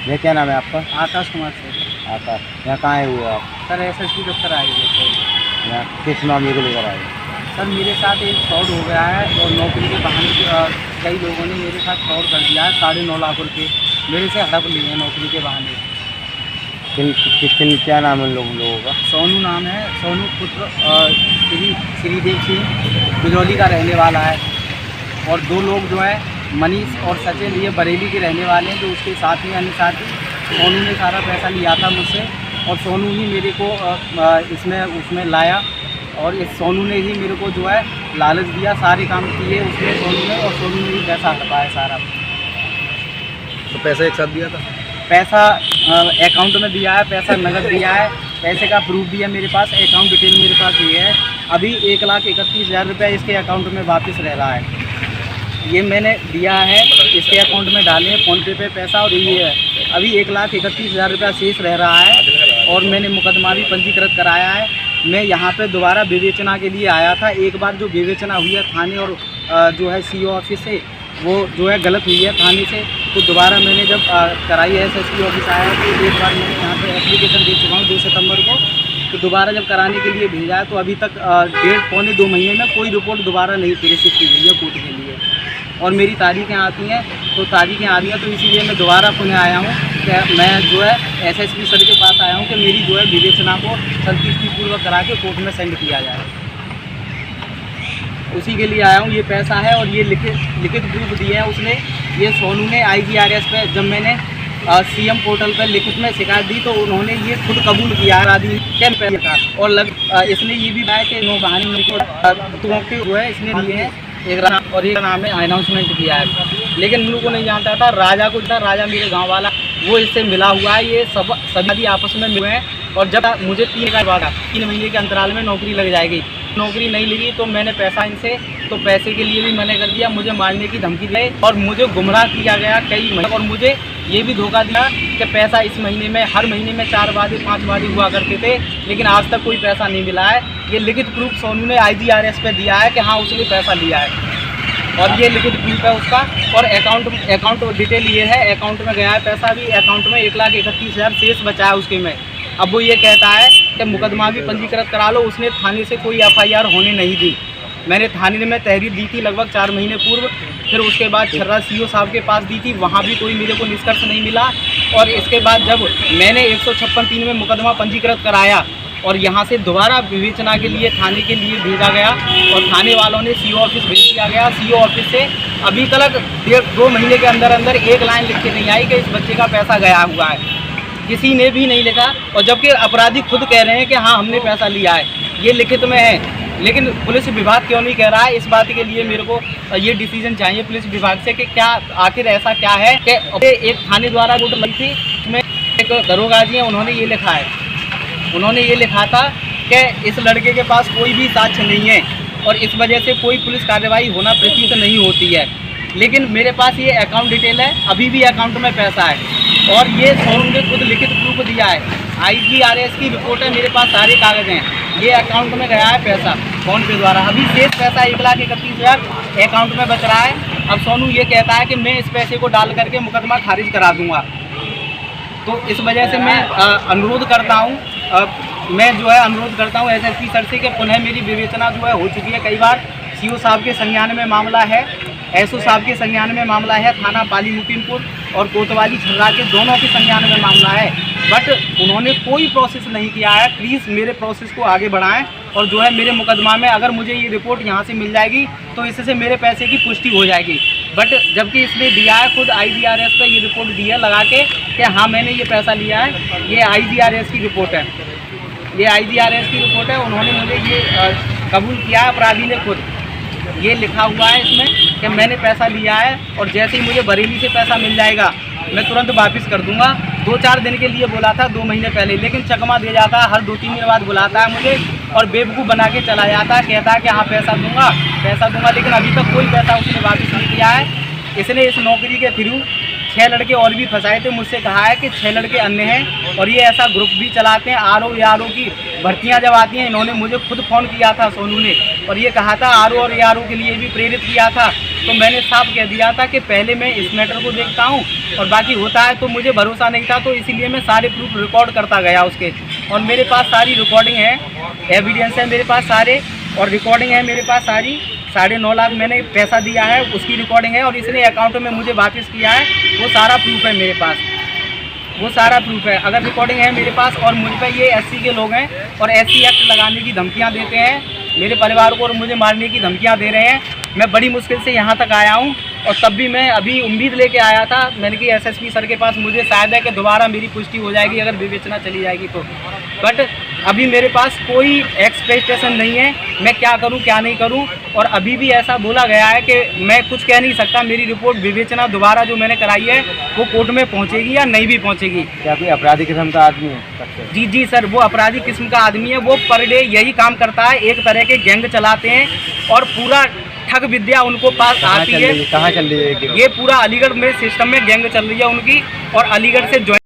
ये क्या नाम है आपका? आकाश कुमार से। आकाश, यहाँ कहाँ आए हुए आप? सर एसएसपी दफ्तर आए हुए थे। यहाँ किस मामले को लेकर आए? सर मेरे साथ एक फ्रॉड हो गया है और नौकरी के बहाने कई लोगों ने मेरे साथ फ्रॉड कर दिया है। 9.5 लाख रुपये मेरे से हड़प लिए हैं नौकरी के बहाने। क्या नाम है लोगों का? सोनू नाम है, सोनू पुत्र श्रीदेव सिंह बिजौली का रहने वाला है। और 2 लोग जो है मनीष और सचिन, ये बरेली के रहने वाले हैं, जो उसके साथ ही अन्य साथी। सोनू ने सारा पैसा लिया था मुझसे और सोनू ही मेरे को उसमें लाया और इस सोनू ने ही मेरे को जो है लालच दिया। सारे काम किए उसने सोनू ने और सोनू ने ही पैसा हटवाया सारा। तो पैसा एक साथ दिया था? पैसा अकाउंट में दिया है, पैसा नगद दिया है, पैसे का प्रूफ भी है मेरे पास, अकाउंट डिटेल मेरे पास ये है। अभी 1,31,000 रुपये इसके अकाउंट में वापस रह रहा है। ये मैंने दिया है, इसके अकाउंट में डाले हैं फ़ोनपे पे पैसा और ये है। अभी 1,31,000 रुपया शेष रह रहा है और मैंने मुकदमा भी पंजीकृत कराया है। मैं यहाँ पे दोबारा विवेचना के लिए आया था। एक बार जो विवेचना हुई है थाने और जो है सीओ ऑफिस से, वो जो है गलत हुई है थाने से, तो दोबारा मैंने जब कराई है एसएसपी ऑफिस आया तो एक बार मैंने यहाँ पे एप्लीकेशन दे चुका हूँ 2 सितंबर को। तो दोबारा जब कराने के लिए भेजा है तो अभी तक 1.5-2 महीने में कोई रिपोर्ट दोबारा नहीं रिसीव की गई है कोर्ट के लिए। और मेरी तारीखें आती हैं तो तारीखें आ रही हैं, तो इसीलिए मैं दोबारा पुनः आया हूँ कि मैं जो है एसएसपी सर के पास आया हूँ कि मेरी जो है विवेचना को संतुष्टिपूर्वक करा के कोर्ट में सेंड किया जाए। उसी के लिए आया हूँ। ये पैसा है और ये लिखित प्रूफ दिए हैं उसने। ये सोनू ने IGRS पे जब मैंने CM पोर्टल पर लिखित में शिकायत दी तो उन्होंने ये खुद कबूल किया आदमी क्या पैसा था। और इसने ये भी बताया कि 9 बहाने जो है इसने लिए हैं और एक नाम में अनाउंसमेंट किया है। लेकिन उन लोगों को नहीं जानता था, राजा को था, राजा मेरे गांव वाला, वो इससे मिला हुआ है। ये सभी आपस में मिले हैं और जब मुझे 3 महीने के अंतराल में नौकरी लग जाएगी, नौकरी नहीं लगी तो मैंने पैसा इनसे तो पैसे के लिए भी मना कर दिया। मुझे मारने की धमकी दी और मुझे गुमराह किया गया कई महीने और मुझे ये भी धोखा दिया कि पैसा इस महीने में, हर महीने में 4 वादे 5 वादे हुआ करते थे, लेकिन आज तक कोई पैसा नहीं मिला है। ये लिखित प्रूफ सोनू ने IGRS पे दिया है कि हाँ उसने पैसा लिया है और ये लिखित प्रूफ है उसका। और अकाउंट डिटेल ये है, अकाउंट में गया है पैसा भी, अकाउंट में 1,31,000 शेष बचा है उसके में। अब वो ये कहता है कि मुकदमा भी पंजीकृत करा लो। उसने थाने से कोई FIR होने नहीं दी। मैंने थाने में तहरीर दी थी लगभग 4 महीने पूर्व, फिर उसके बाद छर्रा CO साहब के पास दी थी, वहाँ भी कोई मेरे को निष्कर्ष नहीं मिला। और इसके बाद जब मैंने 156(3) में मुकदमा पंजीकृत कराया और यहाँ से दोबारा विवेचना के लिए थाने के लिए भेजा गया और थाने वालों ने CO ऑफिस भेज दिया गया। CO ऑफिस से अभी तक 1.5-2 महीने के अंदर अंदर एक लाइन लिख के नहीं आई कि इस बच्चे का पैसा गया हुआ है। किसी ने भी नहीं लिखा और जबकि अपराधी खुद कह रहे हैं कि हाँ हमने पैसा लिया है, ये लिखित में है। लेकिन पुलिस विभाग क्यों नहीं कह रहा है? इस बात के लिए मेरे को ये डिसीजन चाहिए पुलिस विभाग से कि क्या आखिर ऐसा क्या है कि एक थाने द्वारा रिपोर्ट लगी थी, उसमें एक दरोगा जी हैं, उन्होंने ये लिखा है, उन्होंने ये लिखा था कि इस लड़के के पास कोई भी साक्ष्य नहीं है और इस वजह से कोई पुलिस कार्रवाई होना प्रतीत नहीं होती है। लेकिन मेरे पास ये अकाउंट डिटेल है, अभी भी अकाउंट में पैसा है और ये सोनू ने खुद लिखित प्रूफ दिया है। IGRS की रिपोर्ट है, मेरे पास सारे कागज़ हैं। ये अकाउंट में गया है पैसा फ़ोनपे द्वारा। अभी शेष पैसा 1,31,000 अकाउंट में बच रहा है। अब सोनू ये कहता है कि मैं इस पैसे को डाल करके मुकदमा खारिज करा दूंगा। तो इस वजह से मैं अनुरोध करता हूँ SSP सर से कि पुनः मेरी विवेचना जो है हो चुकी है कई बार। CO साहब के संज्ञान में मामला है, SO साहब के संज्ञान में मामला है, थाना पाली मुकीमपुर और कोतवाली छर्रा के दोनों के संज्ञान में मामला है। बट उन्होंने कोई प्रोसेस नहीं किया है। प्लीज़ मेरे प्रोसेस को आगे बढ़ाएं और जो है मेरे मुकदमा में अगर मुझे ये रिपोर्ट यहाँ से मिल जाएगी तो इससे मेरे पैसे की पुष्टि हो जाएगी। बट जबकि इसने दिया है, खुद IGRS पे ये रिपोर्ट दी है लगा के कि हाँ मैंने ये पैसा लिया है, ये IGRS की रिपोर्ट है, ये IGRS की रिपोर्ट है। उन्होंने मुझे ये कबूल किया है, अपराधी ने खुद ये लिखा हुआ है इसमें कि मैंने पैसा लिया है और जैसे ही मुझे बरेली से पैसा मिल जाएगा मैं तुरंत वापस कर दूंगा। 2-4 दिन के लिए बोला था, 2 महीने पहले, लेकिन चकमा दे जाता है, हर 2-3 दिन बाद बुलाता है मुझे और बेवकूफ़ बना के चला जाता है, कहता है कि हाँ पैसा दूंगा, लेकिन अभी तक कोई पैसा उसने वापस नहीं किया है। इसने इस नौकरी के थ्रू 6 लड़के और भी फंसाए थे। मुझसे कहा है कि 6 लड़के अन्य हैं और ये ऐसा ग्रुप भी चलाते हैं। RO की भर्तियां जब आती हैं, इन्होंने मुझे खुद फ़ोन किया था सोनू ने और ये कहा था RO और ARO के लिए भी प्रेरित किया था। तो मैंने साफ कह दिया था कि पहले मैं इस मैटर को देखता हूं और बाकी होता है तो मुझे भरोसा नहीं था, तो इसीलिए मैं सारे प्रूफ रिकॉर्ड करता गया उसके। और मेरे पास सारी रिकॉर्डिंग है, एविडेंस है मेरे पास सारे, और रिकॉर्डिंग है मेरे पास सारी। 9.5 लाख मैंने पैसा दिया है, उसकी रिकॉर्डिंग है और इसने अकाउंट में मुझे वापस किया है, वो सारा प्रूफ है मेरे पास, वो सारा प्रूफ है। अगर रिकॉर्डिंग है मेरे पास और मुझ पर ये SC के लोग हैं और SC एक्ट लगाने की धमकियां देते हैं मेरे परिवार को और मुझे मारने की धमकियां दे रहे हैं। मैं बड़ी मुश्किल से यहाँ तक आया हूँ और तब भी मैं अभी उम्मीद लेके आया था, मैंने कि SSP सर के पास मुझे शायद है कि दोबारा मेरी पुष्टि हो जाएगी अगर विवेचना चली जाएगी तो। बट अभी मेरे पास कोई एक्सपेक्टेशन नहीं है, मैं क्या करूं क्या नहीं करूं। और अभी भी ऐसा बोला गया है कि मैं कुछ कह नहीं सकता, मेरी रिपोर्ट विवेचना दोबारा जो मैंने कराई है वो कोर्ट में पहुंचेगी या नहीं भी पहुंचेगी। क्या कोई अपराधी किस्म का आदमी है? जी सर, वो अपराधी किस्म का आदमी है। वो पर डे यही काम करता है, एक तरह के गैंग चलाते हैं और पूरा ठग विद्या उनको पास आती है। कहाँ चल रही है? ये पूरा अलीगढ़ में सिस्टम में गैंग चल रही है उनकी और अलीगढ़ से